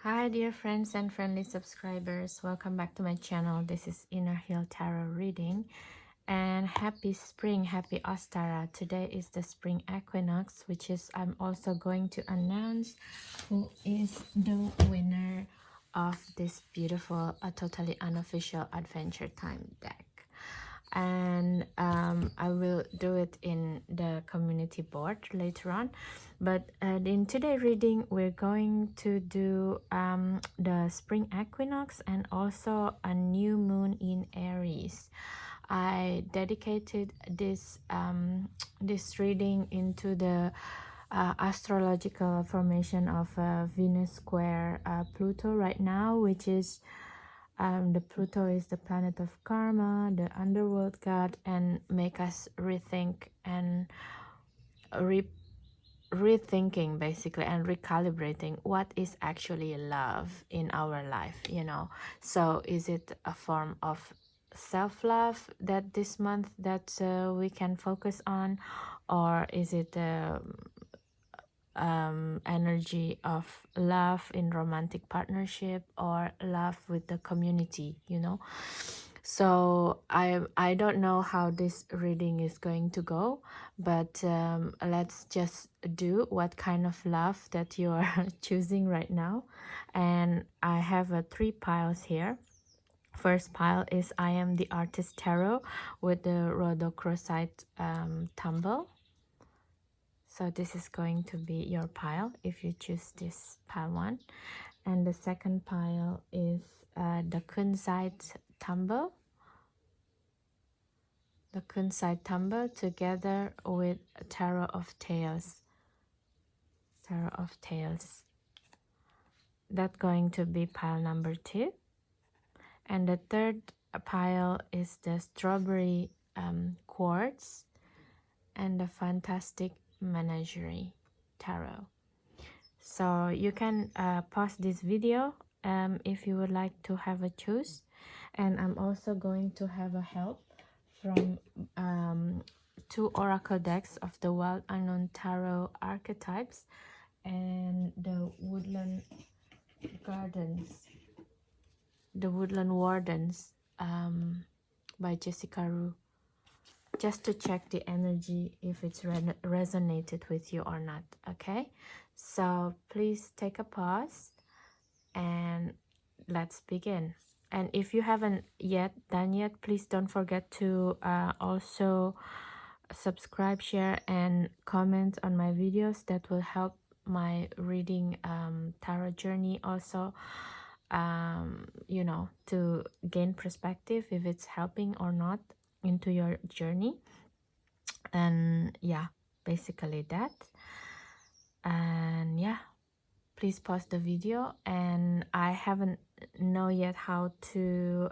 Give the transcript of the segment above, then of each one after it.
Hi dear friends and friendly subscribers, welcome back to my channel. This is Inner Hill Tarot reading, and happy spring, happy Ostara. Today is the spring equinox, which is I'm also going to announce who is the winner of this beautiful totally unofficial adventure time deck. And I will do it in the community board later on, but in today's reading we're going to do the spring equinox and also a new moon in Aries. I dedicated this reading into the astrological formation of Venus square Pluto right now, which is the Pluto is the planet of karma, the underworld god, and make us rethink and rethinking basically and recalibrating what is actually love in our life, So is it a form of self-love that this month that we can focus on, or is it energy of love in romantic partnership or love with the community, So I don't know how this reading is going to go, but let's just do what kind of love that you are choosing right now. And I have three piles here. First pile is I Am the Artist Tarot with the rhodochrosite tumble. So this is going to be your pile if you choose this pile one. And the second pile is the kunzite tumble. The kunzite tumble together with Tarot of Tails. Tarot of Tails. That's going to be pile number 2. And the third pile is the strawberry quartz and the fantastic menagerie tarot. So you can pause this video if you would like to have a choose. And I'm also going to have a help from 2 oracle decks of the Wild Unknown Tarot archetypes and the Woodland Gardens, the Woodland Wardens by Jessica Rue, just to check the energy if it's resonated with you or not. Okay, so please take a pause and let's begin. And if you haven't yet done yet, please don't forget to also subscribe, share, and comment on my videos. That will help my reading tarot journey also, to gain perspective if it's helping or not into your journey. And yeah, basically that. And yeah, please pause the video. And I haven't know yet how to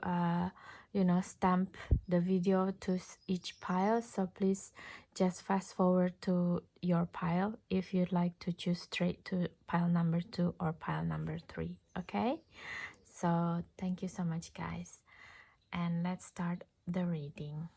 stamp the video to each pile, so please just fast forward to your pile if you'd like to choose straight to pile number 2 or pile number 3. Okay, so thank you so much guys, and let's start the reading.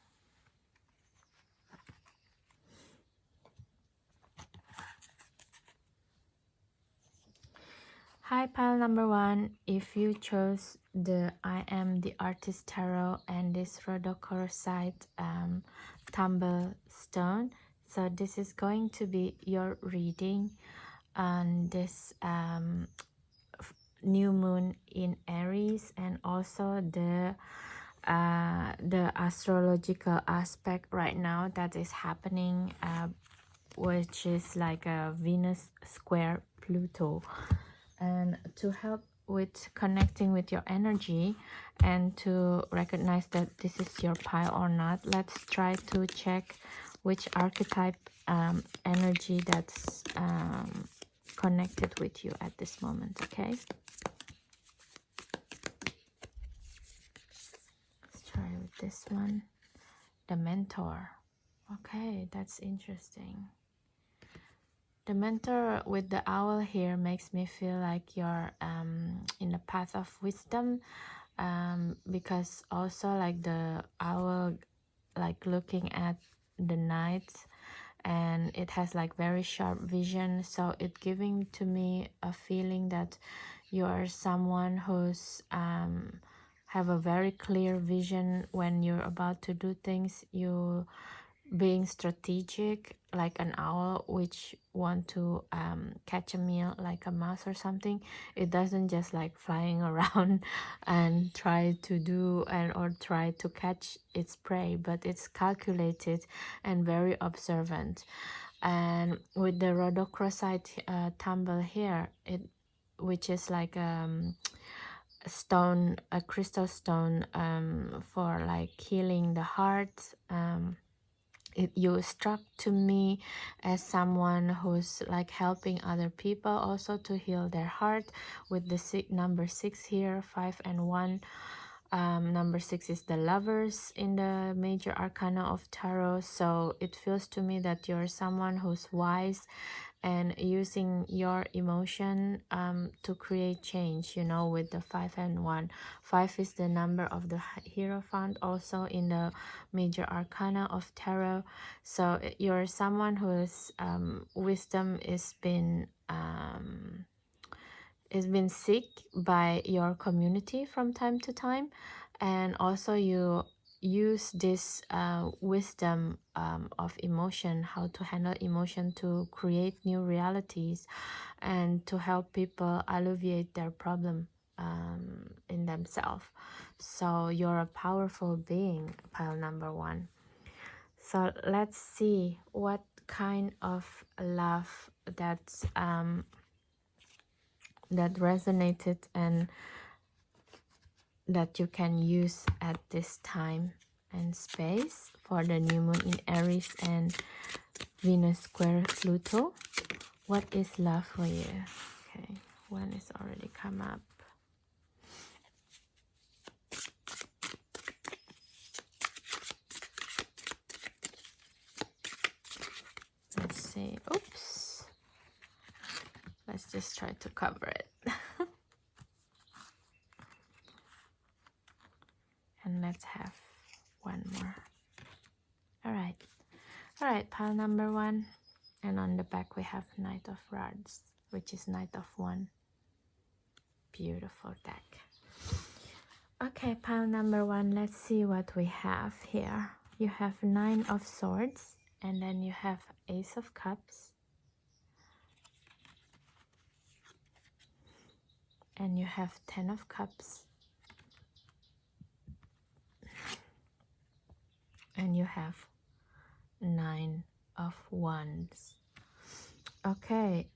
Hi, pile number 1. If you chose the I Am the Artist Tarot and this rhodochrosite tumble stone, so this is going to be your reading on this new moon in Aries, and also the astrological aspect right now that is happening, which is like a Venus square Pluto. And to help with connecting with your energy and to recognize that this is your pile or not, let's try to check which archetype energy that's connected with you at this moment. Okay, let's try with this one, the mentor. Okay, that's interesting. The mentor with the owl here makes me feel like you're in the path of wisdom, because also like the owl, like looking at the night, and it has like very sharp vision. So it giving to me a feeling that you are someone who's have a very clear vision when you're about to do things. You being strategic like an owl which want to catch a meal like a mouse or something. It doesn't just like flying around and try to do and or try to catch its prey, but it's calculated and very observant. And with the rhodochrosite tumble here, it which is like a stone, a crystal stone for like healing the heart. You struck to me as someone who's like helping other people also to heal their heart with the number 6 here, 5 and 1. Number 6 is the lovers in the major arcana of tarot. So it feels to me that you're someone who's wise and using your emotion to create change, you know, with the 5 and 1. 5 is the number of the Hierophant also in the major arcana of tarot. So you're someone whose wisdom is been sick by your community from time to time, and also you use this wisdom of emotion, how to handle emotion to create new realities and to help people alleviate their problem in themselves. So you're a powerful being, pile number 1. So let's see what kind of love that resonated and that you can use at this time and space for the new moon in Aries and Venus square Pluto. What is love for you? Okay, one is already come up. Let's see. Oops. Let's just try to cover it. And let's have one more. All right, pile number 1. And on the back we have Knight of Rods, which is Knight of 1. Beautiful deck. Okay, pile number 1, let's see what we have here. You have 9 of Swords, and then you have Ace of Cups, and you have 10 of Cups, and you have 9 of Wands. Okay,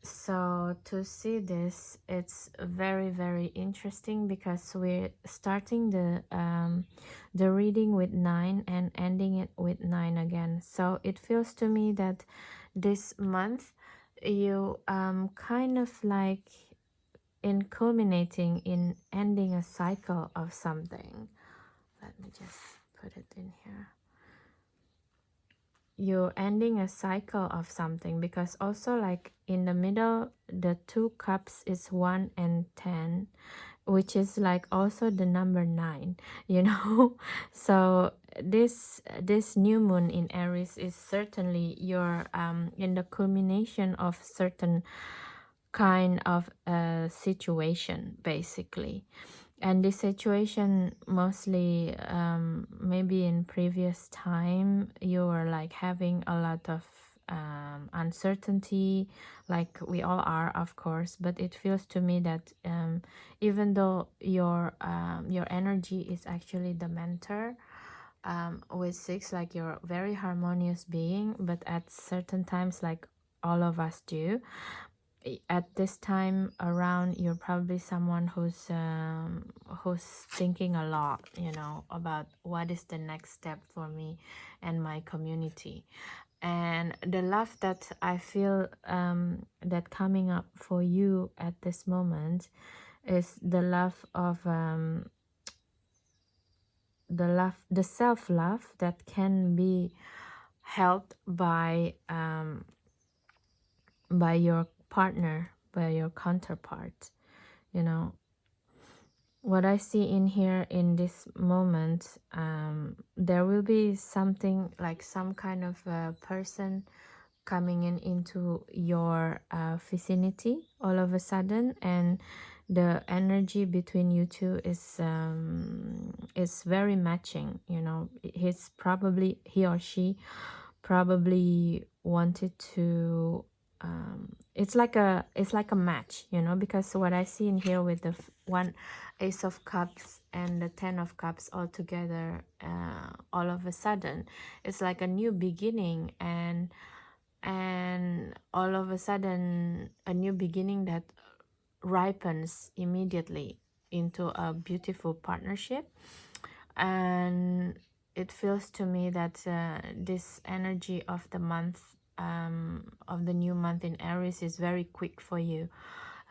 so to see this, it's very, very interesting because we're starting the reading with 9 and ending it with 9 again. So it feels to me that this month you kind of like in culminating in ending a cycle of something. Let me just put it in here. You're ending a cycle of something, because also like in the middle the 2 cups is 1 and 10, which is like also the number 9, you know. So this new moon in Aries is certainly your in the culmination of certain kind of a situation basically. And this situation mostly maybe in previous time you were like having a lot of uncertainty, like we all are of course, but it feels to me that even though your energy is actually the mentor with 6, like you're a very harmonious being, but at certain times, like all of us do, at this time around you're probably someone who's thinking a lot, you know, about what is the next step for me and my community. And the love that I feel that coming up for you at this moment is the love of the self-love that can be held by your partner, by your counterpart, you know. what I see in here in this moment, there will be something like some kind of a person coming in into your vicinity all of a sudden, and the energy between you two is very matching. You know, he or she probably wanted to it's like a match, you know, because what I see in here with the one ace of cups and the 10 of cups all together, all of a sudden it's like a new beginning, and all of a sudden a new beginning that ripens immediately into a beautiful partnership. And it feels to me that this energy of the month, of the new month in Aries, is very quick for you.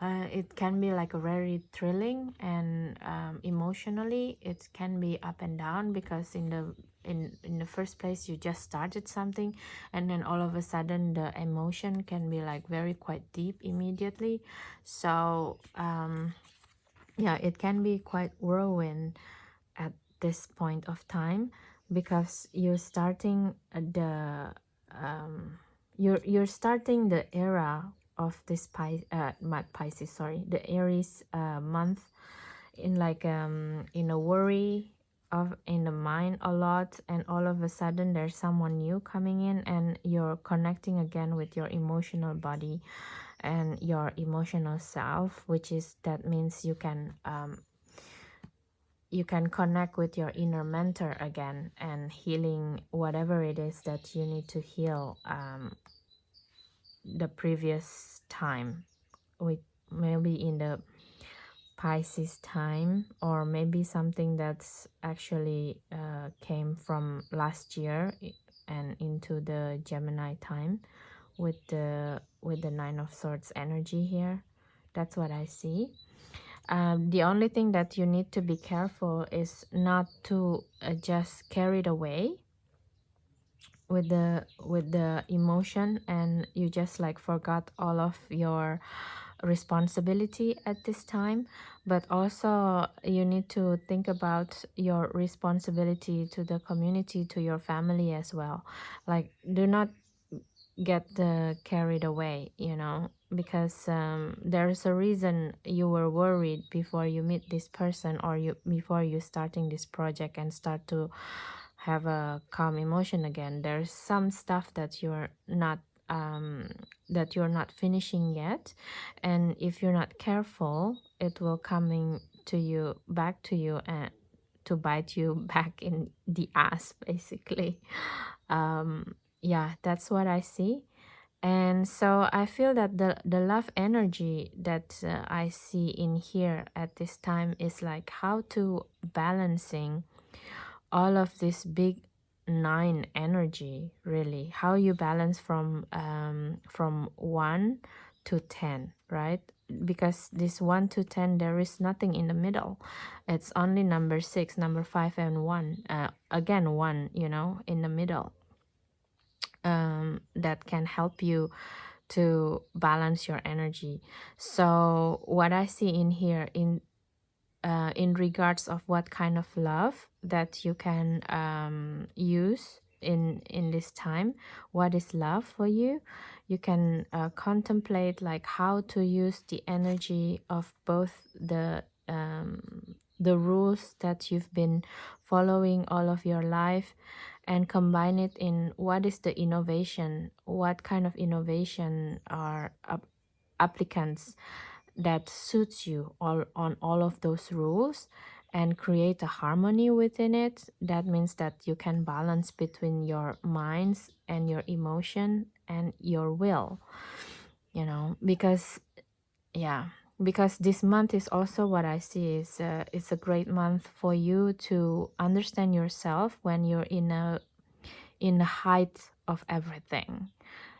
It can be like a very thrilling, and emotionally it can be up and down, because in the first place you just started something, and then all of a sudden the emotion can be like very quite deep immediately. So yeah, it can be quite whirlwind at this point of time, because you're starting you're starting the era of this not Pisces, sorry, the Aries month, in like in a worry of in the mind a lot, and all of a sudden there's someone new coming in, and you're connecting again with your emotional body and your emotional self, which is that means you can connect with your inner mentor again, and healing whatever it is that you need to heal the previous time, with maybe in the Pisces time, or maybe something that's actually came from last year and into the Gemini time, with the Nine of Swords energy here. That's what I see. The only thing that you need to be careful is not to just carried away with the emotion, and you just like forgot all of your responsibility at this time. But also you need to think about your responsibility to the community, to your family as well. Like, do not get carried away, you know, because there's a reason you were worried before you meet this person, or you before you starting this project and start to have a calm emotion again. There's some stuff that um you're not finishing yet, and if you're not careful, it will coming to you back to you, and to bite you back in the ass, basically. Yeah, that's what I see. And so I feel that the love energy that I see in here at this time is like how to balancing all of this big nine energy, really, how you balance from 1 to 10, right? Because this 1 to 10, there is nothing in the middle. It's only number 6, number 5, and 1, again 1, you know, in the middle, that can help you to balance your energy. So what I see in here in regards of what kind of love that you can use in this time, what is love for you, you can contemplate like how to use the energy of both the rules that you've been following all of your life, and combine it in what is the innovation, what kind of innovation are applicants that suits you all on all of those rules, and create a harmony within it. That means that you can balance between your minds and your emotion and your will, you know, because yeah, because this month is also what I see is it's a great month for you to understand yourself when you're in the height of everything.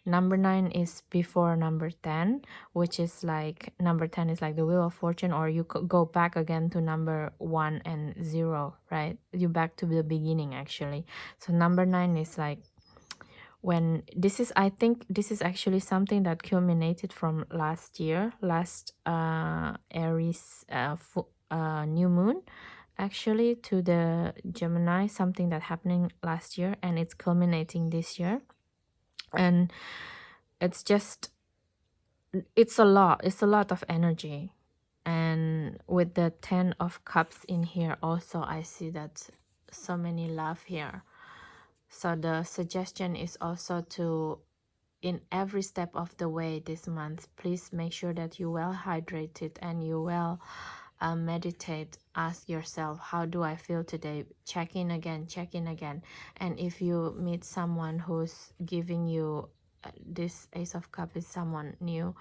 Number 9 is before number 10, which is like number 10 is like the wheel of fortune, or you could go back again to number 1 and 0, right? You back to the beginning actually. So number 9 is like when this is, I think this is actually something that culminated from last year, last Aries new moon actually to the Gemini, something that happening last year and it's culminating this year. And it's just, it's a lot of energy. And with the 10 of cups in here also, I see that so many love here. So the suggestion is also to, in every step of the way this month, please make sure that you well hydrated and you well meditate. Ask yourself, how do I feel today? Check in again, check in again. And if you meet someone who's giving you this Ace of Cups is someone new,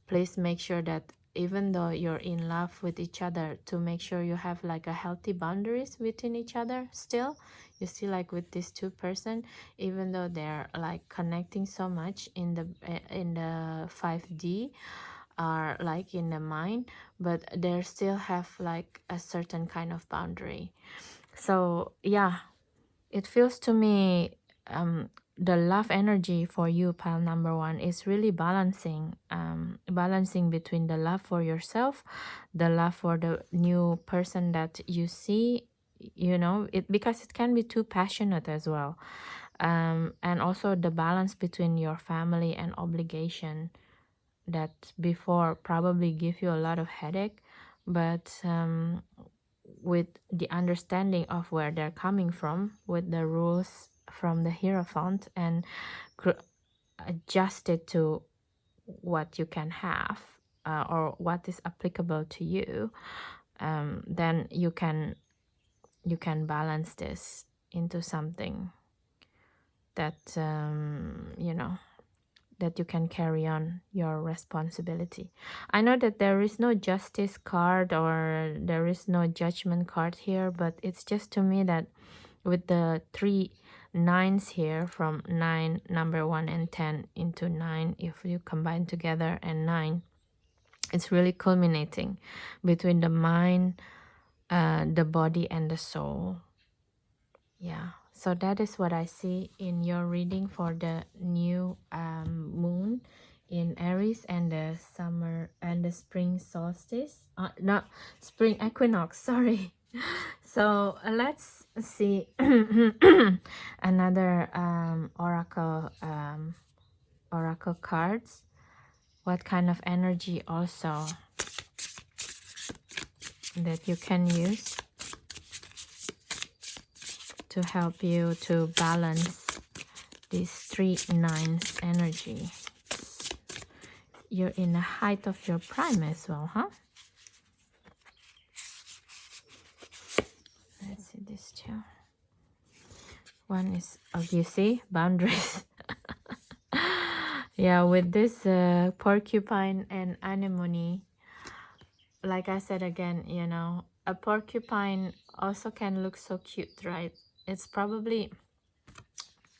please make sure that even though you're in love with each other, to make sure you have like a healthy boundaries within each other still. You see, like with this two person, even though they're like connecting so much in the 5D, are like in the mind, but they still have like a certain kind of boundary. So yeah, it feels to me the love energy for you, pile number one, is really balancing between the love for yourself, the love for the new person that you see, you know, it, because it can be too passionate as well. And also the balance between your family and obligation that before probably give you a lot of headache, but with the understanding of where they're coming from, with the rules from the Hierophant, and adjust it to what you can have, or what is applicable to you, then you can balance this into something that you know, that you can carry on your responsibility. I know that there is no justice card or there is no judgment card here, but it's just to me that with the 3 nines here, from 9, number 1 and 10 into 9, if you combine together and 9, it's really culminating between the mind, the body and the soul. Yeah, so that is what I see in your reading for the new moon in Aries and the summer and the spring solstice. Not spring equinox, sorry. So let's see another oracle cards. What kind of energy also that you can use to help you to balance this 3 nines energy. You're in the height of your prime as well, huh? Let's see this two. One is, oh, you see, boundaries. Yeah, with this porcupine and anemone, like I said again, you know, a porcupine also can look so cute, right? It's probably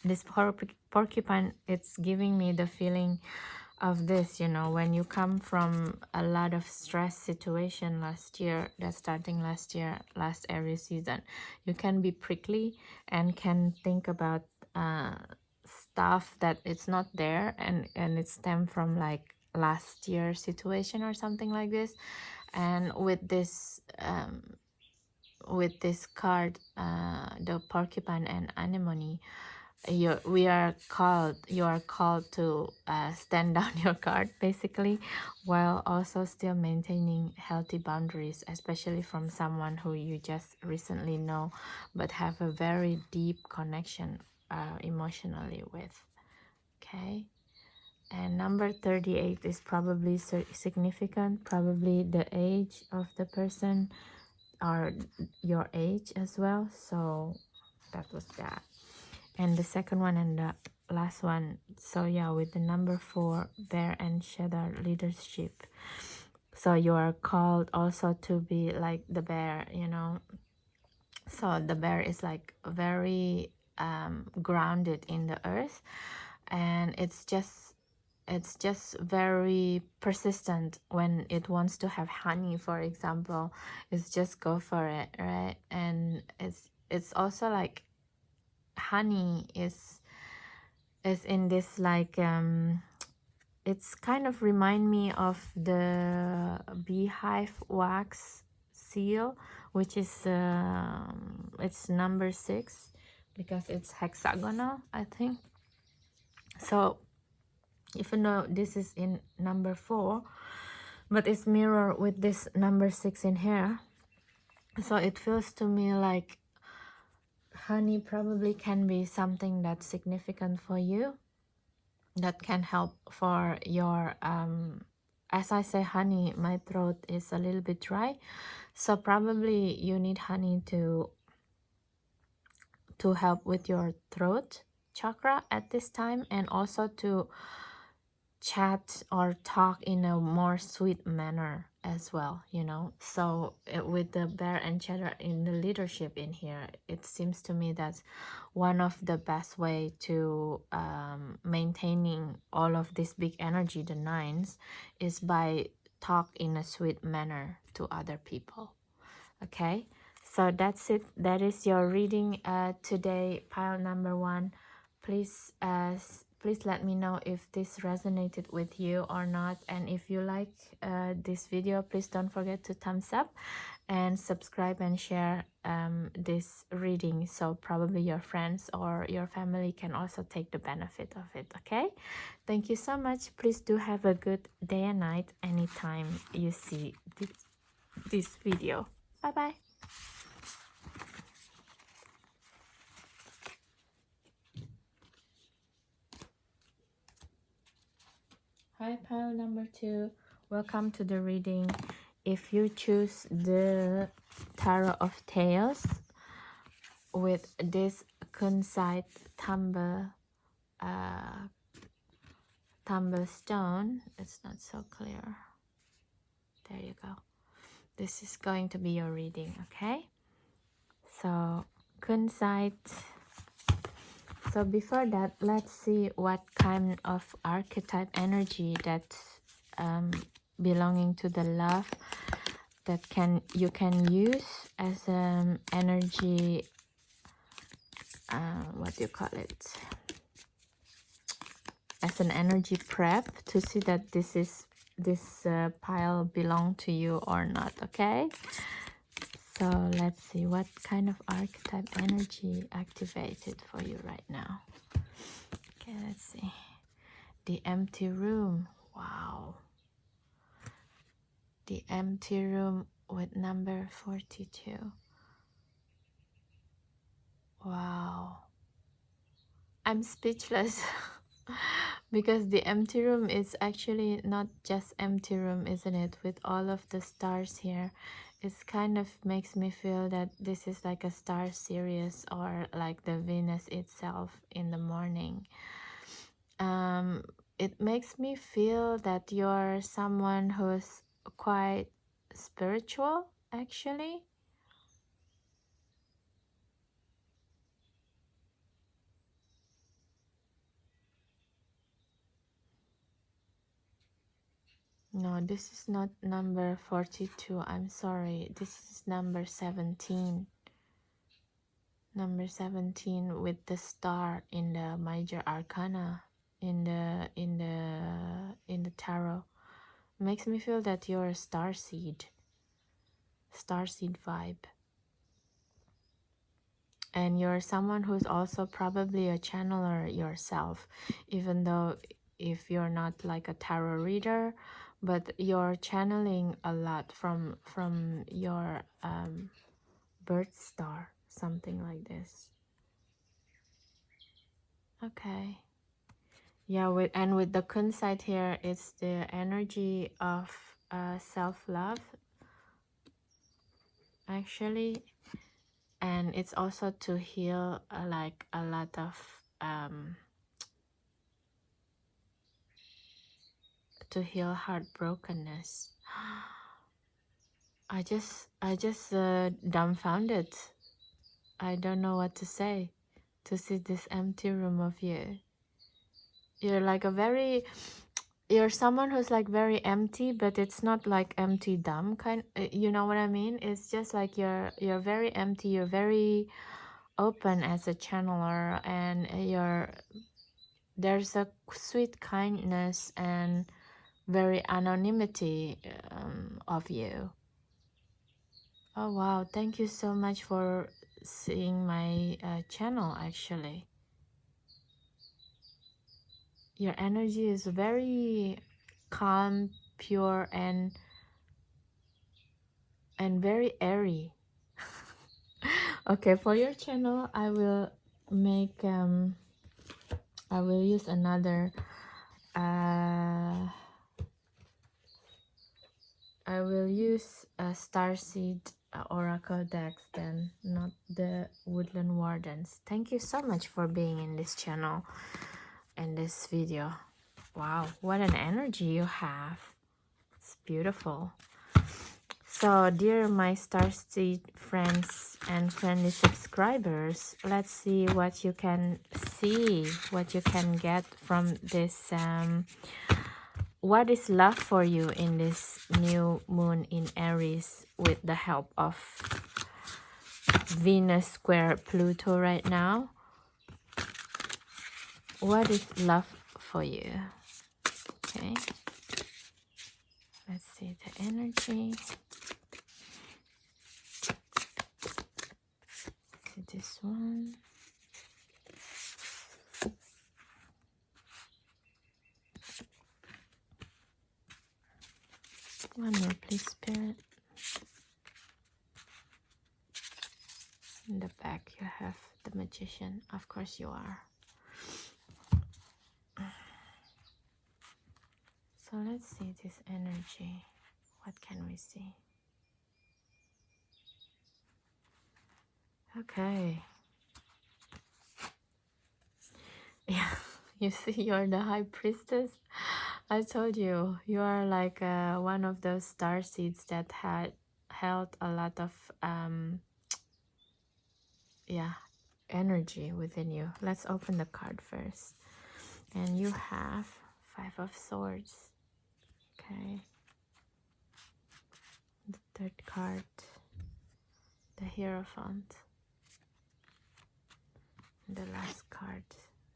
this porcupine, it's giving me the feeling of this, you know, when you come from a lot of stress situation last year, that's starting last year, last Aries season, you can be prickly and can think about stuff that it's not there, and it stem from like last year situation or something like this. And with this card, the porcupine and anemone, you are called to stand down your guard basically, while also still maintaining healthy boundaries, especially from someone who you just recently know but have a very deep connection emotionally with. Okay, and number 38 is probably significant, probably the age of the person or your age as well. So that was that. And the second one and the last one, so yeah, with the number 4, bear and shadow leadership. So you are called also to be like the bear, you know. So the bear is like very grounded in the earth, and it's just very persistent. When it wants to have honey, for example, it's just go for it, right? And it's also like honey is in this like it's kind of remind me of the beehive wax seal, which is it's number 6 because it's hexagonal, I think. So even though this is in number 4, but it's mirror with this number 6 in here, so it feels to me like honey probably can be something that's significant for you, that can help for your as I say honey, my throat is a little bit dry, so probably you need honey to help with your throat chakra at this time, and also to chat or talk in a more sweet manner as well, you know. So with the bear and cheddar in the leadership in here, it seems to me that's one of the best way to maintaining all of this big energy, the nines, is by talk in a sweet manner to other people. Okay, so that's it. That is your reading today, pile number 1. Please please let me know if this resonated with you or not, and if you like this video, please don't forget to thumbs up and subscribe and share this reading, so probably your friends or your family can also take the benefit of it. Okay, thank you so much. Please do have a good day and night anytime you see this video. Bye bye. Hi, pile number 2. Welcome to the reading. If you choose the Tarot of Tails with this Kunzite Tumble stone, it's not so clear. There you go. This is going to be your reading, okay? So, Kunzite. So before that, let's see what kind of archetype energy that's belonging to the love that you can use as an energy, what do you call it, as an energy prep to see that this pile belong to you or not. Okay, so let's see what kind of archetype energy activated for you right now. Okay, let's see. The empty room. Wow. The empty room with number 42. Wow. I'm speechless. Because the empty room is actually not just empty room, isn't it? With all of the stars here, it's kind of makes me feel that this is like a star series, or like the Venus itself in the morning. It makes me feel that you're someone who's quite spiritual, actually. No, this is not number 42. I'm sorry. This is number 17. Number 17 with the star in the major arcana in the tarot. Makes me feel that you're a starseed vibe. And you're someone who's also probably a channeler yourself, even though if you're not like a tarot reader, but you're channeling a lot from your birth star, something like this. Okay. Yeah, with the kunzite here, it's the energy of self-love, actually. And it's also to heal like a lot of to heal heartbrokenness. I just dumbfounded. I don't know what to say to see this empty room of you. You're like you're someone who's like very empty, but it's not like empty dumb kind, you know what I mean? It's just like you're very empty, you're very open as a channeler, and there's a sweet kindness and very anonymity of you. Oh wow, thank you so much for seeing my channel. Actually, your energy is very calm, pure, and very airy. Okay, for your channel I will make I will use another I will use a starseed oracle decks, then not the woodland wardens. Thank you so much for being in this channel and this video. Wow, what an energy you have. It's beautiful. So, dear my starseed friends and friendly subscribers, let's see what you can see, what you can get from this. What is love for you in this new moon in Aries with the help of Venus square Pluto right now? What is love for you? Okay, let's see the energy. See this one. One more, please, Spirit. In the back, you have the Magician. Of course, you are. So let's see this energy. What can we see? Okay. Yeah, you see, you're the High Priestess. I told you, you are like one of those star seeds that had held a lot of yeah, energy within you. Let's open the card first. And you have Five of Swords. Okay. The third card, the Hierophant. And the last card,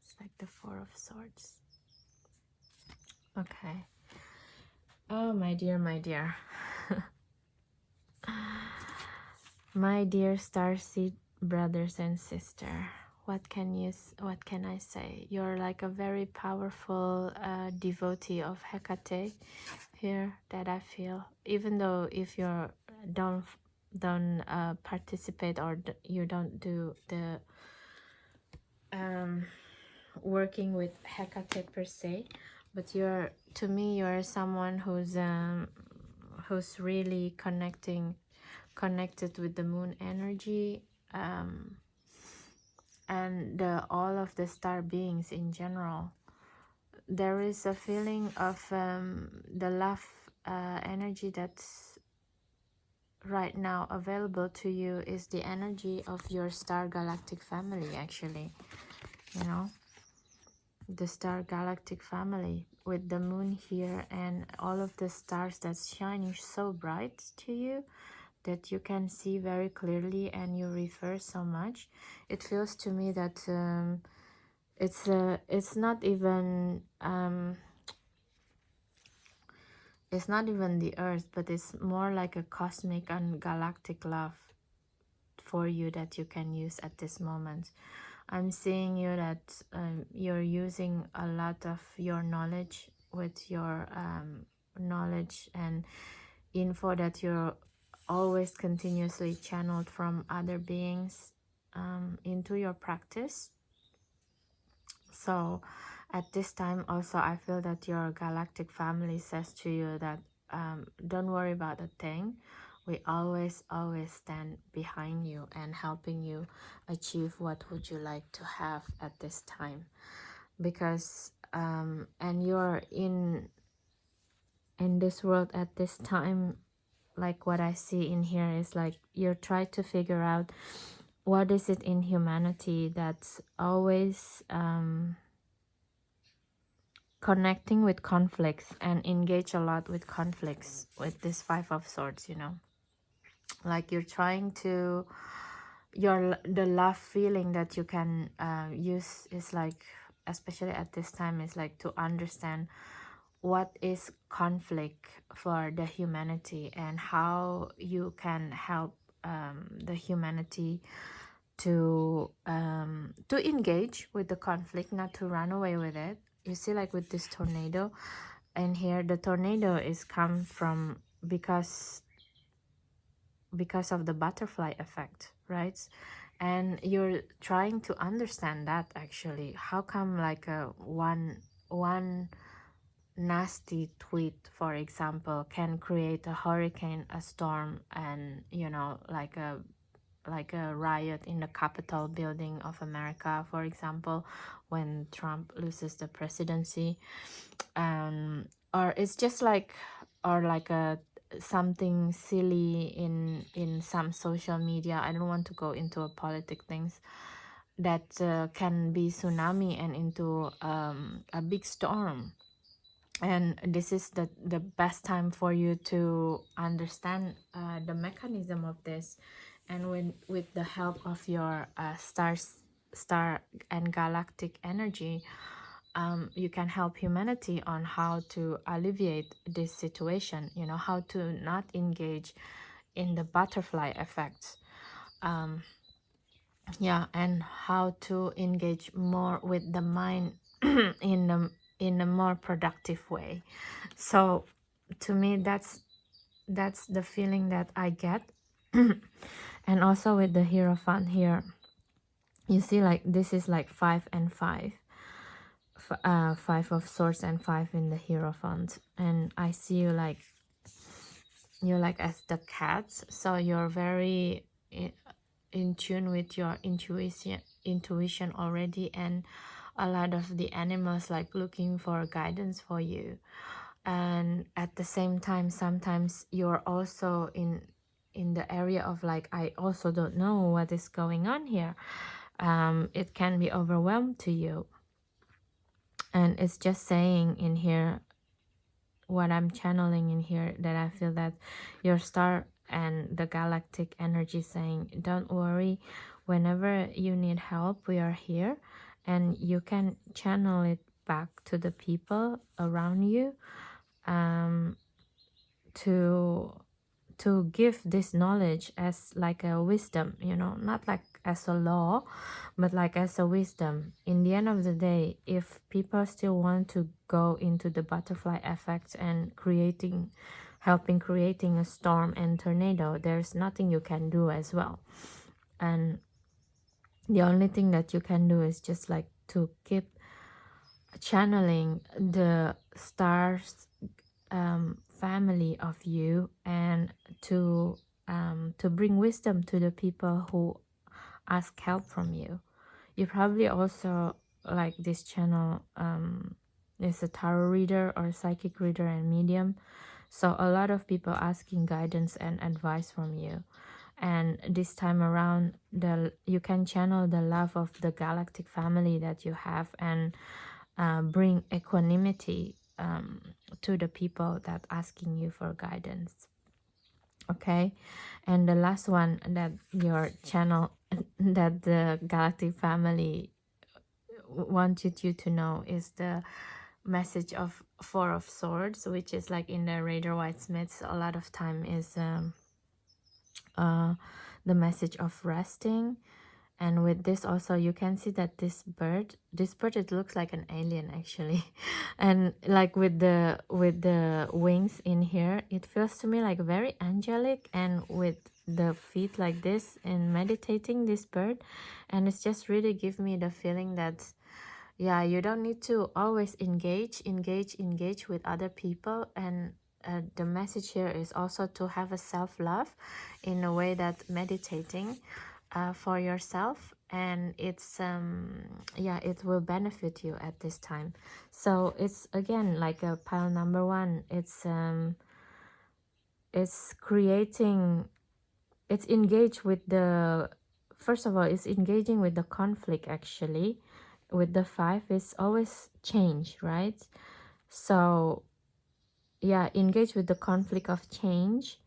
it's like the Four of Swords. Okay. Oh, my dear, my dear. My dear starseed brothers and sister, what can I say? You're like a very powerful devotee of Hecate here that I feel. Even though if you don't participate or you don't do the working with Hecate per se, but you're, to me, you're someone who's really connected with the moon energy, and all of the star beings in general. There is a feeling of the love energy that's right now available to you is the energy of your star galactic family, actually. You know, the star galactic family with the moon here and all of the stars that's shining so bright to you that you can see very clearly and you refer so much. It feels to me that it's not even the earth, but it's more like a cosmic and galactic love for you that you can use at this moment. I'm seeing you that you're using a lot of your knowledge with your knowledge and info that you're always continuously channeled from other beings into your practice. So at this time also I feel that your galactic family says to you that don't worry about a thing. We always stand behind you and helping you achieve what would you like to have at this time, because and you're in this world at this time. Like what I see in here is like you're trying to figure out what is it in humanity that's always connecting with conflicts and engage a lot with conflicts with this Five of Swords, you know. Like you're trying to, the love feeling that you can use is like, especially at this time, is like to understand what is conflict for the humanity and how you can help the humanity to engage with the conflict, not to run away with it. You see, like with this tornado, and here the tornado is come from because of the butterfly effect, right? And you're trying to understand that actually how come like a one nasty tweet, for example, can create a hurricane, a storm, and you know, like a riot in the Capitol building of America, for example, when Trump loses the presidency. Or it's just like, or like a something silly in some social media. I don't want to go into a politic things that can be tsunami and into a big storm. And this is the best time for you to understand the mechanism of this. And when with the help of your star and galactic energy, you can help humanity on how to alleviate this situation, you know, how to not engage in the butterfly effect. um, yeah, and how to engage more with the mind in a more productive way. So to me, that's the feeling that I get. And also with the Hierophant here, you see, like this is like 5 and 5, 5 of swords and 5 in the Hierophant. And I see you like, you're like as the cats, so you're very in tune with your intuition already, and a lot of the animals like looking for guidance for you. And at the same time, sometimes you're also in the area of like, I also don't know what is going on here. It can be overwhelmed to you. And it's just saying in here, what I'm channeling in here, that I feel that your star and the galactic energy saying, don't worry, whenever you need help, we are here. And you can channel it back to the people around you, um, to give this knowledge as like a wisdom, you know, not like as a law, but like as a wisdom. In the end of the day, if people still want to go into the butterfly effect and helping creating a storm and tornado, there's nothing you can do as well. And the only thing that you can do is just like to keep channeling the stars, family of you, and to bring wisdom to the people who ask help from you. You probably also like this channel is a tarot reader or psychic reader and medium, so a lot of people asking guidance and advice from you. And this time around, you can channel the love of the galactic family that you have, and bring equanimity to the people that asking you for guidance. Okay. And the last one that your channel that the galactic family wanted you to know is the message of 4 of Swords, which is like in the Raider White Smiths a lot of time is the message of resting. And with this also, you can see that this bird, it looks like an alien actually. And like with the wings in here, it feels to me like very angelic, and with the feet like this in meditating this bird. And it's just really give me the feeling that, yeah, you don't need to always engage with other people. And the message here is also to have a self-love in a way that meditating for yourself, and it's yeah, it will benefit you at this time. So it's again like a pile number 1. It's creating, it's engaged with the, first of all, it's engaging with the conflict actually. With the 5, it's always change, right? So yeah, engage with the conflict of change,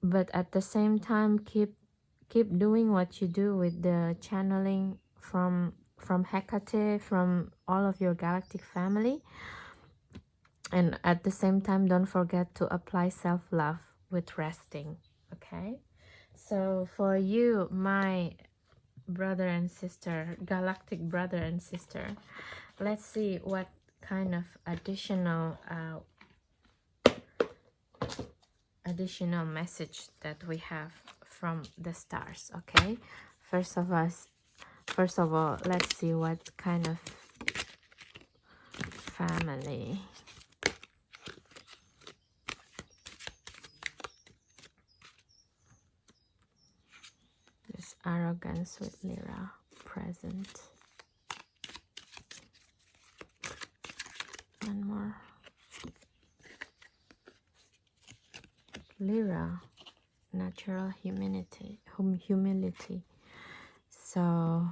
but at the same time keep doing what you do with the channeling from Hecate, from all of your galactic family. And at the same time, don't forget to apply self-love with resting. Okay, So for you, my brother and sister, galactic brother and sister, let's see what kind of additional message that we have from the stars. Okay, first of all, let's see what kind of family. This arrogance with Lyra present. One more. Lyra, natural humility. So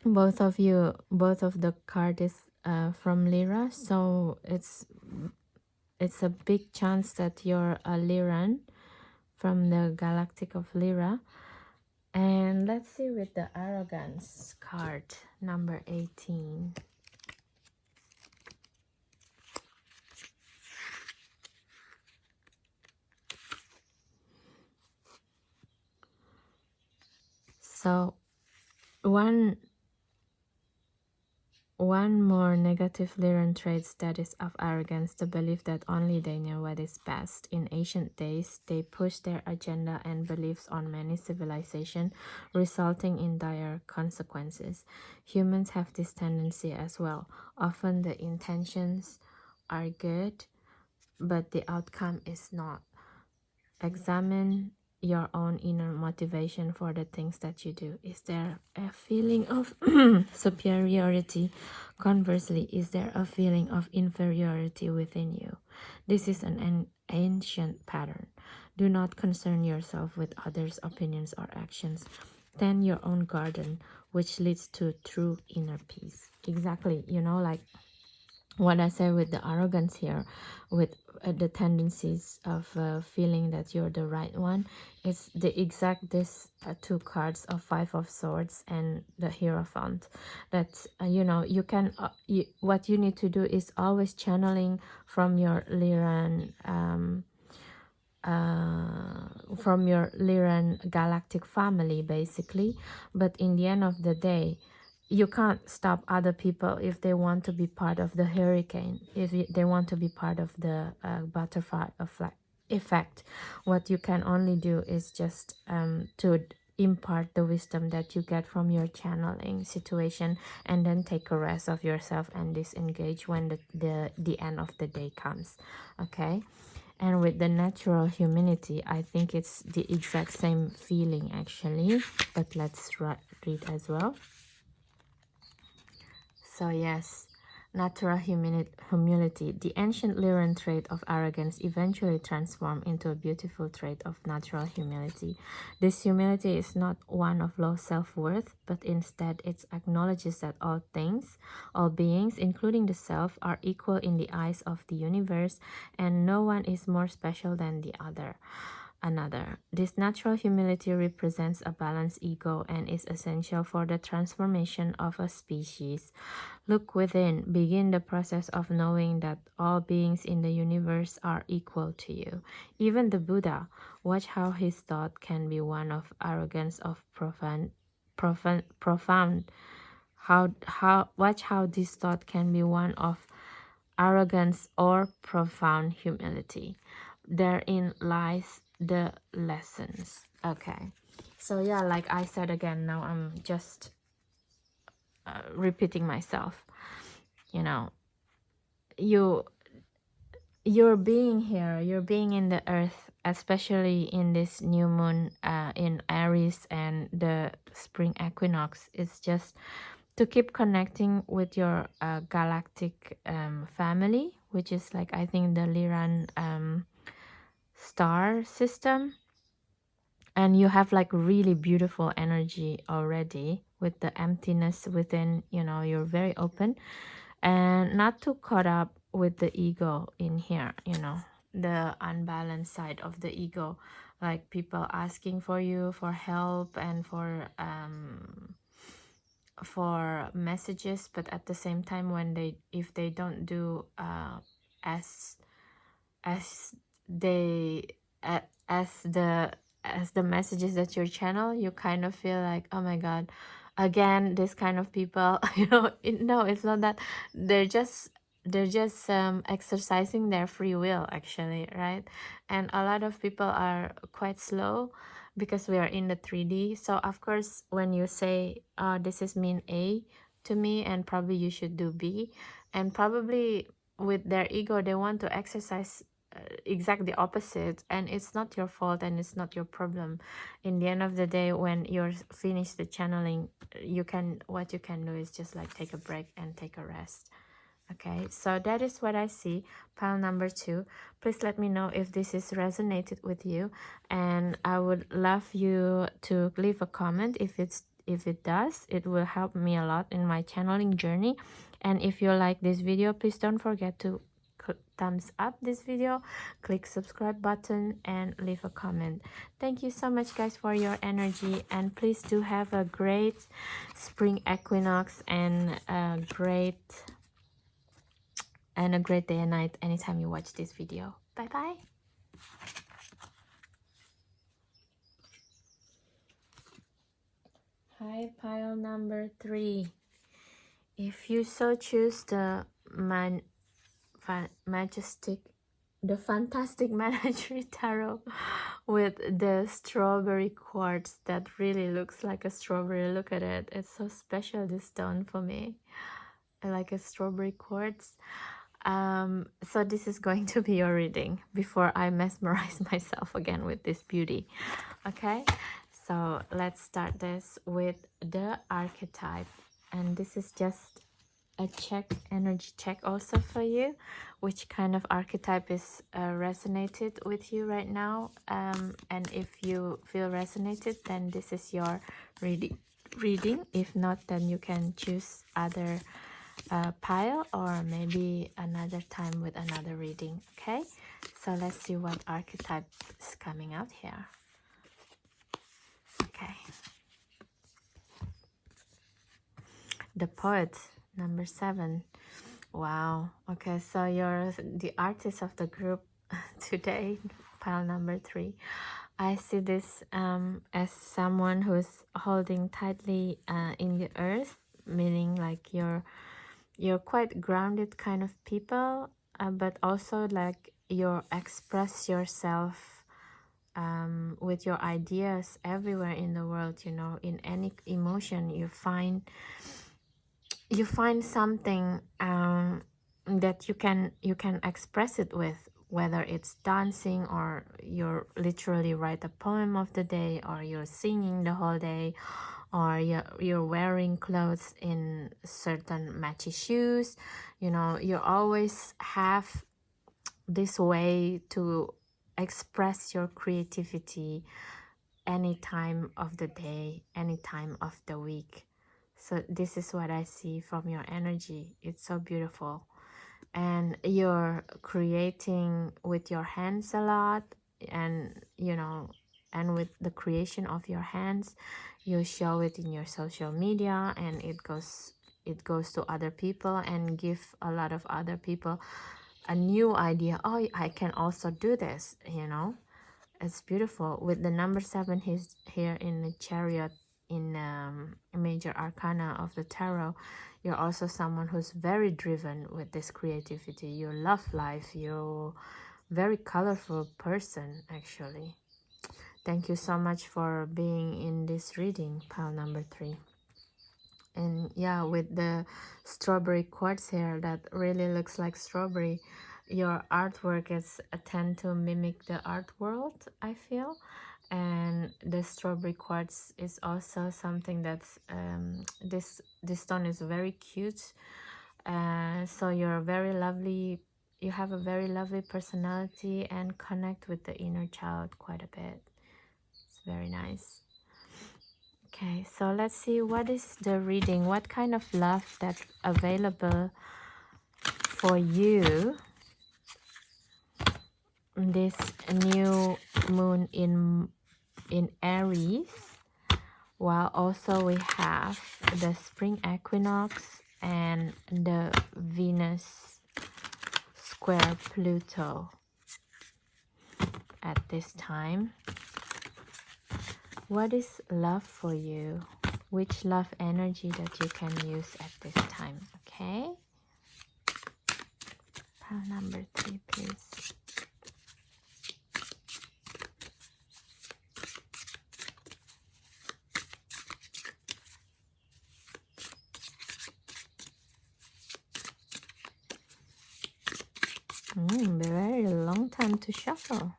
both of the card is from Lyra. So it's a big chance that you're a Lyran from the galactic of Lyra. And let's see with the arrogance card, number 18. So one more negative Lyran trait that is of arrogance, the belief that only they know what is best. In ancient days, they pushed their agenda and beliefs on many civilizations, resulting in dire consequences. Humans have this tendency as well. Often the intentions are good, but the outcome is not. Examine your own inner motivation for the things that you do. Is there a feeling of superiority? Conversely, is there a feeling of inferiority within you? This is an ancient pattern. Do not concern yourself with others' opinions or actions. Tend your own garden, which leads to true inner peace. Exactly, like what I say with the arrogance here, with the tendencies of feeling that you're the right one, it's the exact this two cards of Five of Swords and the Hierophant. That you can what you need to do is always channeling from your Lyran galactic family, basically. But in the end of the day, you can't stop other people if they want to be part of the hurricane, if they want to be part of the butterfly effect. What you can only do is just to impart the wisdom that you get from your channeling situation, and then take a rest of yourself and disengage when the end of the day comes. Okay. And with the natural humility, I think it's the exact same feeling actually. But let's read as well. So yes, natural humility. The ancient Lyran trait of arrogance eventually transformed into a beautiful trait of natural humility. This humility is not one of low self-worth, but instead it acknowledges that all things, all beings, including the self, are equal in the eyes of the universe, and no one is more special than the another. This natural humility represents a balanced ego and is essential for the transformation of a species. Look within, begin the process of knowing that all beings in the universe are equal to you. Even the Buddha, watch how his thought can be one of arrogance, of profound. Watch how this thought can be one of arrogance or profound humility. Therein lies the lessons. Okay, so yeah, like I said again, now I'm just repeating myself. You you're being here, you're being in the earth, especially in this new moon in Aries and the spring equinox. It's just to keep connecting with your galactic family, which is like, I think, the Lyran star system. And you have like really beautiful energy already with the emptiness within. You're very open and not too caught up with the ego in here, the unbalanced side of the ego, like people asking for you for help and for messages, but at the same time, if they don't do as as they as the messages that you channel, you kind of feel like, oh my god, again this kind of people. You know, no, it's not that. They're just exercising their free will, actually, right? And a lot of people are quite slow because we are in the 3D. So of course, when you say, this is mean A to me, and probably you should do B, and probably with their ego they want to exercise exactly opposite, and it's not your fault and it's not your problem. In the end of the day, when you're finished the channeling, what you can do is just like take a break and take a rest. Okay, so that is what I see. Pile number 2. Please let me know if this is resonated with you, and I would love you to leave a comment. If it does, it will help me a lot in my channeling journey. And if you like this video, please don't forget to thumbs up this video, click subscribe button, and leave a comment. Thank you so much, guys, for your energy, and please do have a great spring equinox and a great day and night anytime you watch this video. Bye bye. Hi, pile number 3. If you so choose the majestic, the fantastic Managery Tarot with the strawberry quartz that really looks like a strawberry. Look at it. It's so special, this stone, for me. I like a strawberry quartz. So this is going to be your reading before I mesmerize myself again with this beauty. Okay, so let's start this with the archetype, and this is just a energy check also for you, which kind of archetype is resonated with you right now, and if you feel resonated, then this is your reading. If not, then you can choose other pile, or maybe another time with another reading. Okay, so let's see what archetype is coming out here. Okay, the Poet, number 7. Wow. Okay, so you're the artist of the group today, pile number 3. I see this as someone who's holding tightly in the earth, meaning like you're quite grounded kind of people, but also like you express yourself with your ideas everywhere in the world. You know, in any emotion you find something that you can express it with, whether it's dancing, or you're literally write a poem of the day, or you're singing the whole day, or you're wearing clothes in certain matchy shoes. You know, you always have this way to express your creativity any time of the day, any time of the week. So this is what I see from your energy. It's so beautiful. And you're creating with your hands a lot, and you know, and with the creation of your hands, you show it in your social media, and it goes to other people and give a lot of other people a new idea. Oh, I can also do this, you know. It's beautiful. With the number 7, he's here in the Chariot, in major arcana of the tarot. You're also someone who's very driven with this creativity. You love life. You're very colorful person, actually. Thank you so much for being in this reading, pile number 3. And yeah, with the strawberry quartz here that really looks like strawberry, your artwork is tend to mimic the art world, I feel. And the strawberry quartz is also something that's this stone is very cute. So you're very lovely. You have a very lovely personality and connect with the inner child quite a bit. It's very nice. Okay, so let's see what is the reading, what kind of love that's available for you this new moon in Aries, while also we have the spring equinox and the Venus square Pluto at this time. What is love for you? Which love energy that you can use at this time? Okay. Pile number 3, please. Very long time to shuffle.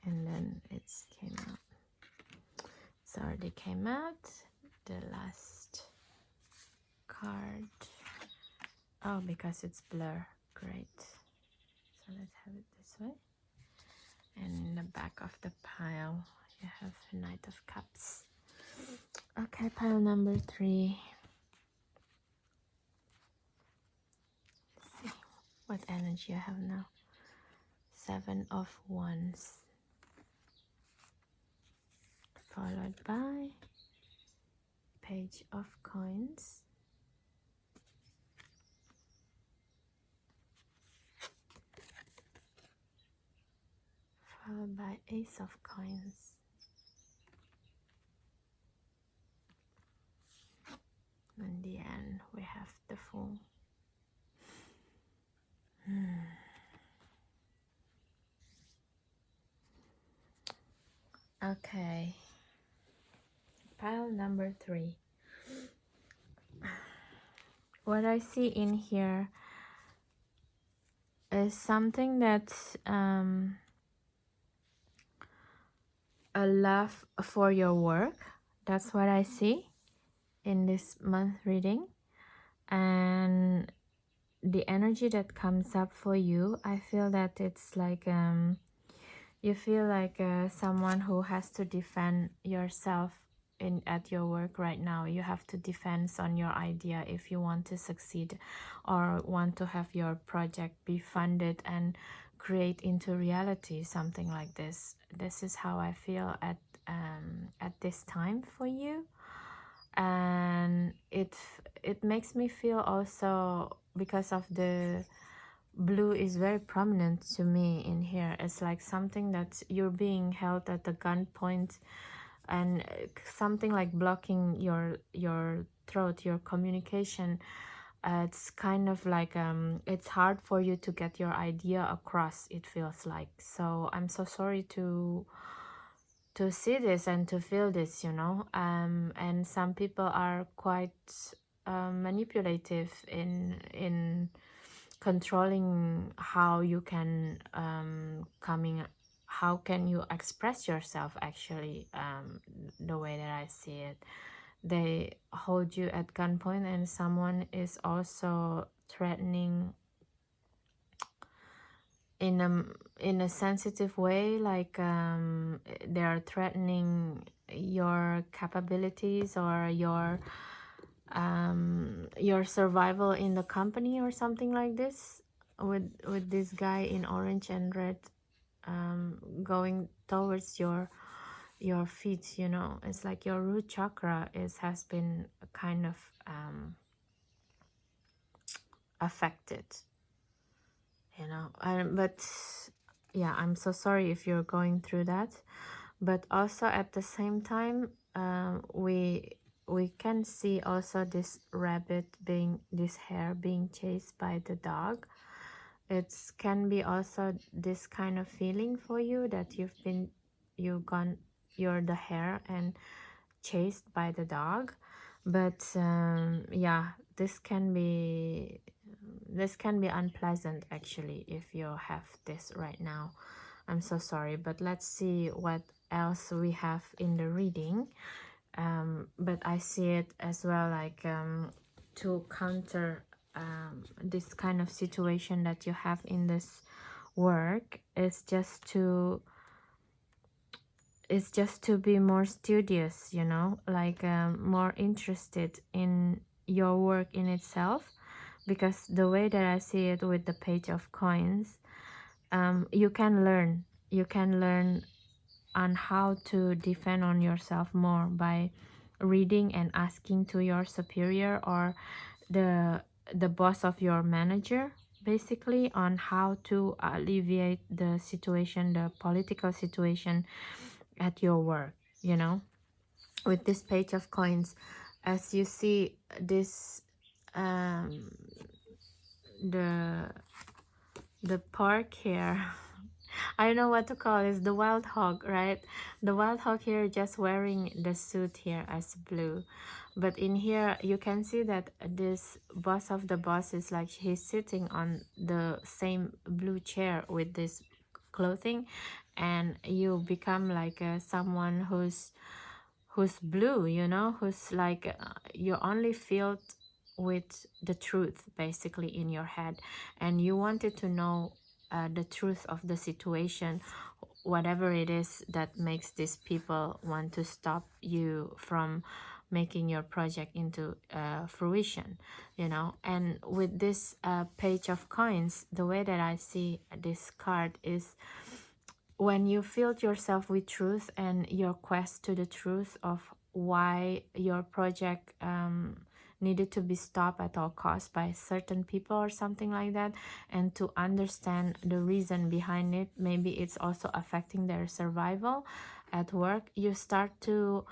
And then it's came out. It's already came out. The last card. Oh, because it's blur. Great. So let's have it this way. And in the back of the pile, you have Knight of Cups. Okay, pile number 3. Let's see what energy I have now. 7 of Wands. Followed by Page of Coins. Followed by Ace of Coins. In the end, we have the Fool. Okay. Pile number 3. What I see in here is something that's a love for your work. That's what I see in this month reading. And the energy that comes up for you, I feel that it's like you feel like someone who has to defend yourself at your work right now. You have to defend on your idea if you want to succeed or want to have your project be funded and create into reality, something like this. This is how I feel at this time for you. And it makes me feel also, because of the blue is very prominent to me in here. It's like something that you're being held at the gunpoint, and something like blocking your throat, your communication. It's kind of like it's hard for you to get your idea across, it feels like. So I'm so sorry to see this and to feel this, you know. And some people are quite manipulative in controlling how you can how can you express yourself, actually. The way that I see it, they hold you at gunpoint, and someone is also threatening in a sensitive way, like they are threatening your capabilities or your survival in the company or something like this, with this guy in orange and red going towards your feet, you know. It's like your root chakra has been kind of affected, you know. But yeah, I'm so sorry if you're going through that. But also at the same time, we can see also this hare being chased by the dog. It can be also this kind of feeling for you, that you're the hare and chased by the dog. But yeah, this can be unpleasant, actually, if you have this right now. I'm so sorry, but let's see what else we have in the reading. But I see it as well, like to counter this kind of situation that you have in this work, is just to be more studious, you know, like more interested in your work in itself. Because the way that I see it with the Page of Coins, you can learn on how to defend on yourself more by reading and asking to your superior or the boss of your manager, basically, on how to alleviate the situation, the political situation at your work, you know. With this page of coins, as you see, this um the park here, I don't know what to call it, the wild hog, right? The wild hog here just wearing the suit here as blue. But in here, you can see that this boss of the boss is like he's sitting on the same blue chair with this clothing, and you become like someone who's blue, you know, who's like you only filled with the truth basically in your head, and you wanted to know the truth of the situation, whatever it is that makes these people want to stop you from making your project into fruition, you know. And with this page of coins, the way that I see this card is when you filled yourself with truth and your quest to the truth of why your project needed to be stopped at all costs by certain people or something like that, and to understand the reason behind it, maybe it's also affecting their survival at work, you start to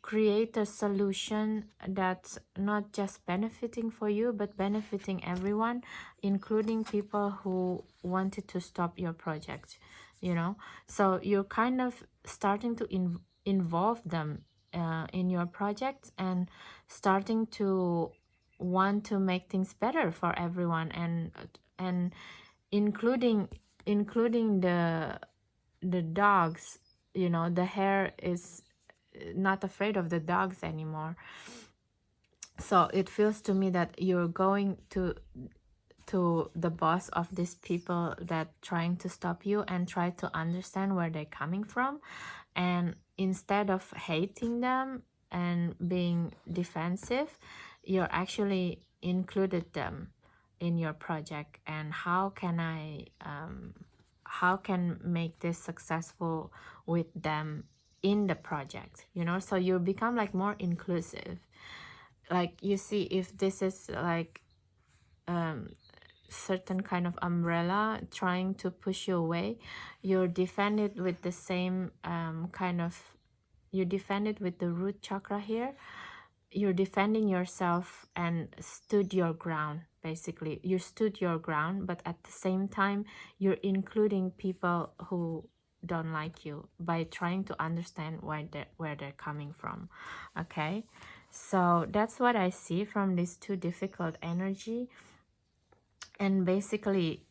create a solution that's not just benefiting for you but benefiting everyone, including people who wanted to stop your project, you know. So you're kind of starting to involve them in your project, and starting to want to make things better for everyone, and including the dogs, you know. The hare is not afraid of the dogs anymore. So it feels to me that you're going to the boss of these people that trying to stop you and try to understand where they're coming from, and instead of hating them and being defensive, you're actually included them in your project, and how can make this successful with them in the project, you know. So you become like more inclusive. Like, you see, if this is like certain kind of umbrella trying to push you away, you're defended with the same kind of, you defend it with the root chakra here. You're defending yourself and stood your ground, basically. You stood your ground, but at the same time you're including people who don't like you by trying to understand where they're coming from. Okay, so that's what I see from these two difficult energy. And basically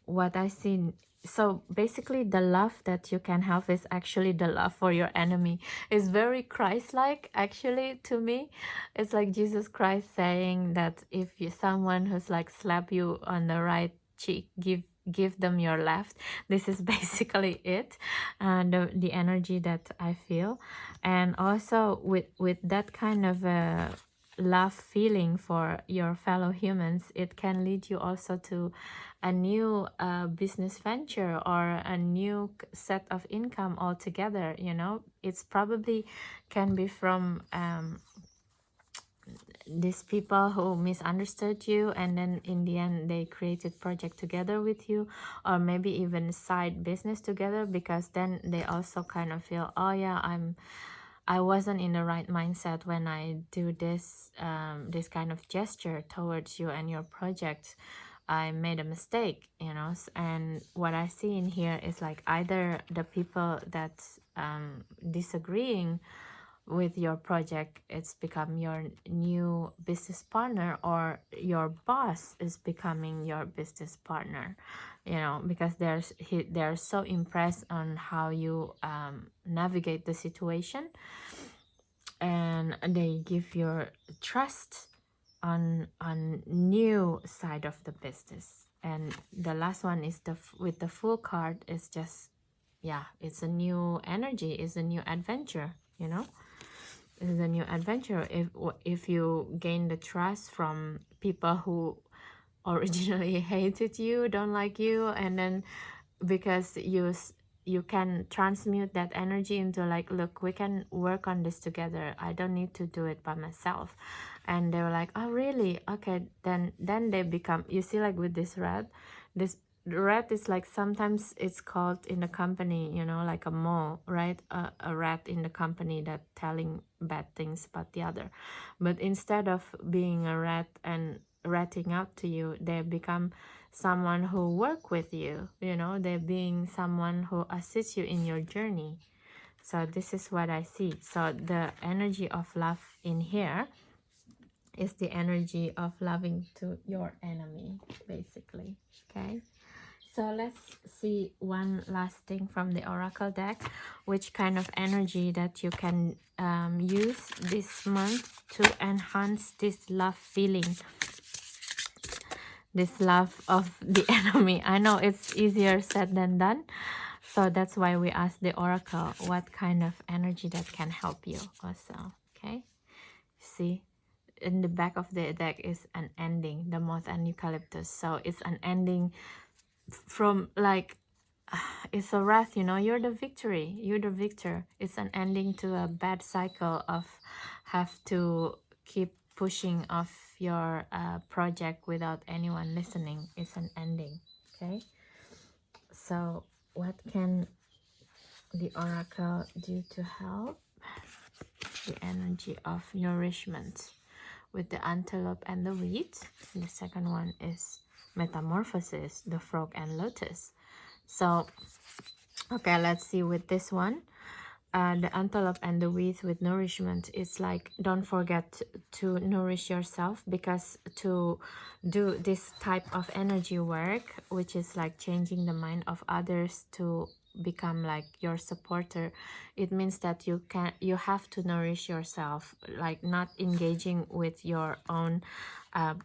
what I see, so basically the love that you can have is actually the love for your enemy. Is very Christ-like, actually, to me. It's like Jesus Christ saying that if you someone who's like slap you on the right cheek, give them your left. This is basically it, and the energy that I feel. And also with that kind of love feeling for your fellow humans, it can lead you also to a new business venture or a new set of income altogether, you know. It's probably can be from these people who misunderstood you, and then in the end they created project together with you, or maybe even side business together, because then they also kind of feel, oh yeah, I wasn't in the right mindset when I do this this kind of gesture towards you and your project. I made a mistake, you know. And what I see in here is like either the people that's disagreeing with your project, it's become your new business partner, or your boss is becoming your business partner, you know, because they're so impressed on how you navigate the situation, and they give your trust on new side of the business. And the last one is with the full card is just, yeah, it's a new energy, it's a new adventure, you know. It's a new adventure if you gain the trust from people who originally hated you, don't like you, and then because you can transmute that energy into like, look, we can work on this together, I don't need to do it by myself. And they were like, oh really, okay, then they become, you see, like with this red, this rat is like, sometimes it's called in the company, you know, like a mole, right? A rat in the company that telling bad things about the other. But instead of being a rat and ratting out to you, they become someone who work with you, you know, they're being someone who assists you in your journey. So this is what I see. So the energy of love in here is the energy of loving to your enemy, basically. Okay, so let's see one last thing from the oracle deck, which kind of energy that you can use this month to enhance this love feeling, this love of the enemy. I know it's easier said than done, so that's why we ask the oracle what kind of energy that can help you also. Okay, see, in the back of the deck is an ending, the moth and eucalyptus. So it's an ending from like, it's a wrath, you know, you're the victory, you're the victor. It's an ending to a bad cycle of have to keep pushing off your project without anyone listening. It's an ending. Okay, so what can the oracle do to help the energy of nourishment with the antelope and the wheat? The second one is metamorphosis, the frog and lotus. So okay, let's see with this one. The antelope and the wheat with nourishment, it's like, don't forget to nourish yourself, because to do this type of energy work, which is like changing the mind of others to become like your supporter, it means that you have to nourish yourself, like not engaging with your own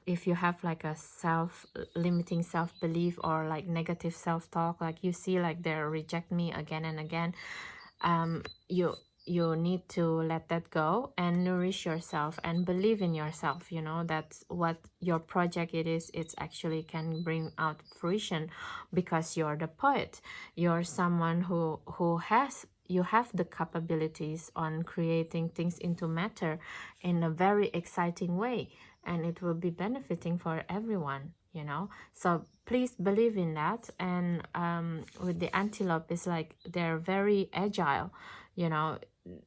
if you have like a self-limiting self-belief or like negative self-talk, like you see like they reject me again and again, you need to let that go and nourish yourself and believe in yourself, you know, that's what your project it is, it's actually can bring out fruition, because you're the poet, you're someone who has, you have the capabilities on creating things into matter in a very exciting way, and it will be benefiting for everyone, you know. So please believe in that. And with the antelope, it's like they're very agile, you know,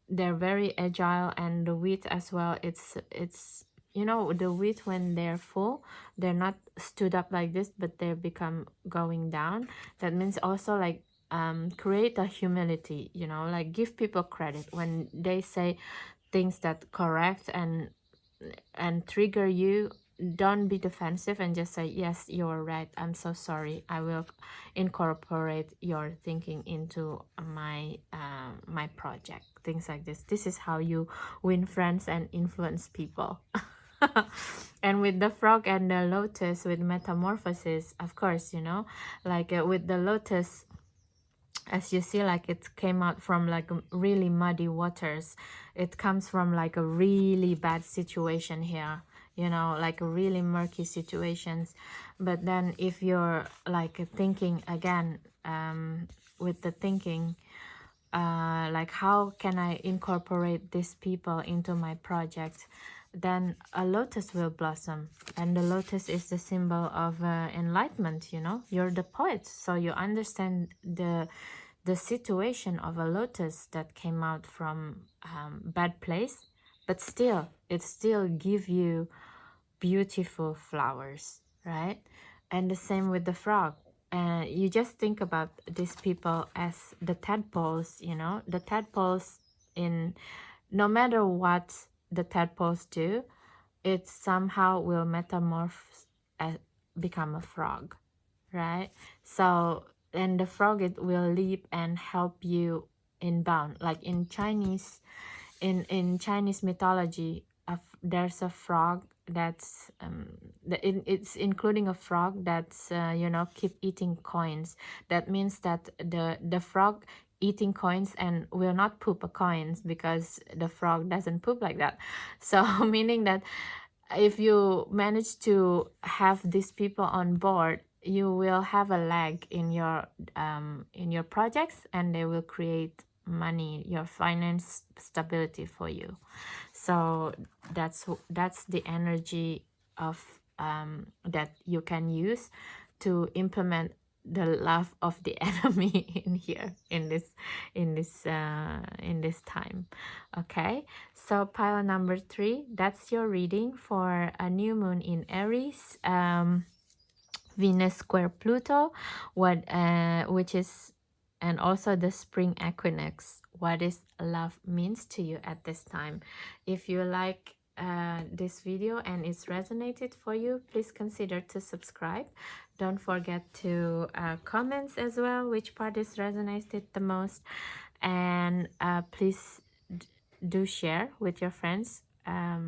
they're very agile. And the wheat as well, it's you know, the wheat when they're full, they're not stood up like this, but they become going down. That means also like create a humility, you know, like give people credit when they say things that correct and trigger you. Don't be defensive and just say, yes, you're right, I'm so sorry, I will incorporate your thinking into my my project, things like this. This is how you win friends and influence people. And with the frog and the lotus, with metamorphosis, of course, you know, like with the lotus, as you see, like it came out from like really muddy waters, it comes from like a really bad situation here, you know, like really murky situations. But then if you're like thinking again, with the thinking, like how can I incorporate these people into my project, then a lotus will blossom. And the lotus is the symbol of enlightenment, you know, you're the poet, so you understand the situation of a lotus that came out from bad place, but still it still give you beautiful flowers, right? And the same with the frog. You just think about these people as the tadpoles, you know, the tadpoles, in no matter what the tadpoles do, it somehow will metamorph become a frog, right? So, and the frog, it will leap and help you inbound, like in Chinese, in Chinese mythology, there's a frog that's it's including a frog that's you know, keep eating coins. That means that the frog eating coins and will not poop a coins, because the frog doesn't poop like that. So meaning that if you manage to have these people on board, you will have a lag in your projects, and they will create money, your finance stability for you. So that's the energy of that you can use to implement the love of the enemy in here, in this time. Okay, so pile number 3, that's your reading for a new moon in Aries, Venus square Pluto, which is, and also the spring equinox. What is love means to you at this time? If you like this video and it's resonated for you, please consider to subscribe. Don't forget to comments as well which part is resonated the most, and please do share with your friends.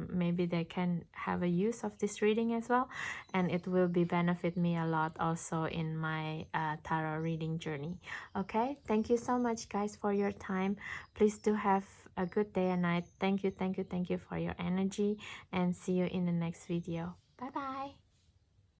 Maybe they can have a use of this reading as well, and it will be benefit me a lot also in my tarot reading journey. Okay, thank you so much guys for your time. Please do have a good day and night. Thank you, thank you, thank you for your energy, and see you in the next video. Bye bye.